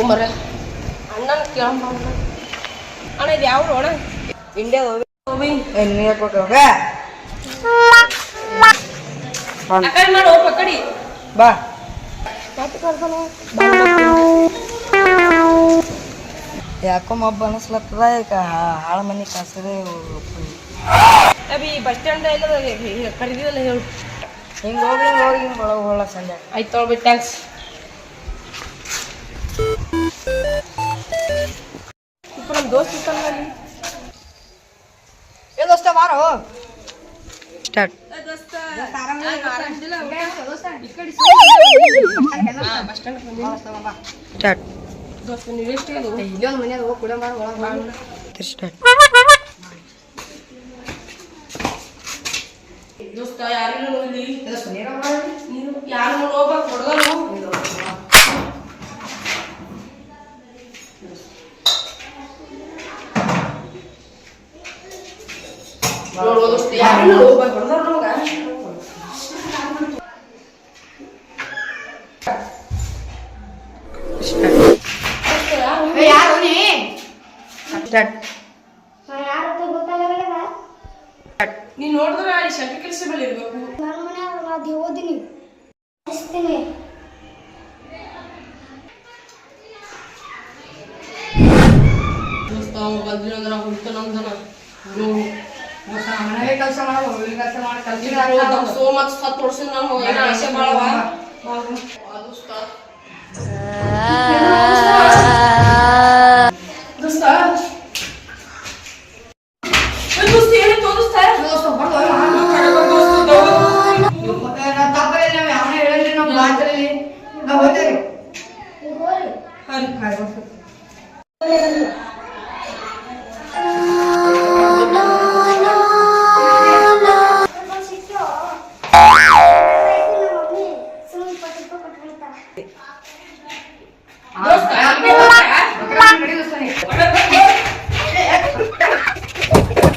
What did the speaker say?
ಮರ ಅಣ್ಣನ ಕೇಳಮ್ಮ ಅಣ್ಣ ಇದು ಯಾವ ಅಣ್ಣ ಇಂಡಿಯಾ ಹೋಗಿ ನೀರು ಕೊಟ್ಟೋಗ ಆ ಕಡೆ ಮಾಡು ಹೋಗ ಕಡೆ ಬಾ ಯಾಕೋ ಮಬ್ಬ ಅನಿಸ್ಲತ್ತದ ಈಗ ಹಾಳು ಮನೆ ಕಾಸದೆ ಅಭಿ ಬಸ್ ಸ್ಟ್ಯಾಂಡ್ ಎಲ್ಲ ಕರೀದಿಲ್ಲ ಹೇಳು ಹಿಂಗೆ ಹೋಗಿ ಹಿಂಗೆ ಒಳಗೆ ಹೋಗ್ಲ ಸಂಜೆ ಆಯ್ತು ತೊಗೊಳ್ಬಿಟ್ಟು ಥ್ಯಾಂಕ್ಸ್ ಇಪ್ಪ ನಮ್ಮ ದೋಸ್ತ ಇರ್ತಾನಲ್ಲಿ ಏ ದೋಸ್ತ ಬಾರೋ ಸ್ಟಾರ್ಟ್ ಸ್ಟಾರ್ಟ್ ದೋಸ್ತ ನೀವು ಎಷ್ಟು ಅದು ಇಲ್ಲೊಂದು ಮನೆಯಾಗ ಹೋಗಿ ಕುಡಿಯೋ ಮಾಡಿ ಒಳಗೆ ಸ್ಟಾರ್ಟ್ ದೋಸ್ತ ಯಾರಿಲ್ಲ ನೋಡಿ ನೀನು ಯಾರು ನೋಡಿ ಹೋಗ್ಬೇಕು ಹೊಡೆದನು ನೋಡುವ ದೋಸ್ತ ಯಾರಿಲ್ಲ ಹೋಗ್ಬೇಕು ಹೊಡೆದವ್ರು ನಮಗ ಯಾರು ನೀ ಸ್ಟಾರ್ಟ್ ನೀನು ನೋಡಿದ್ರೆ ಅಲ್ಲಿ ಶಂಕ ಕೆಲಸ ಮೇಲೆ ಇರ್ಬೇಕು ನಾನು ಮನೆ ಓದಿನಿ ಅಷ್ಟೇ ದೋಸ್ತ ಅವ್ನು ಬಂದಿರೋದ್ರ ಹುಡ್ತ ನಮ್ದನ ನೋಡು ಮನೆಗೆ ಕೆಲಸ ಮಾಡೋ ಕೆಲಸ ಮಾಡಿ ಕಲ್ತಿರೋ ಸೋ ಮಚ್ ಸತ್ತು ವರ್ಷ ನಾನು ಏನೋ ಆಸೆ ಬಾಳವ ದೋಸ್ತ ದೋಸ್ತ ದೋಸ್ತ ಏನು ತೋರಿಸ್ತ ಹೋಗ್ರಿ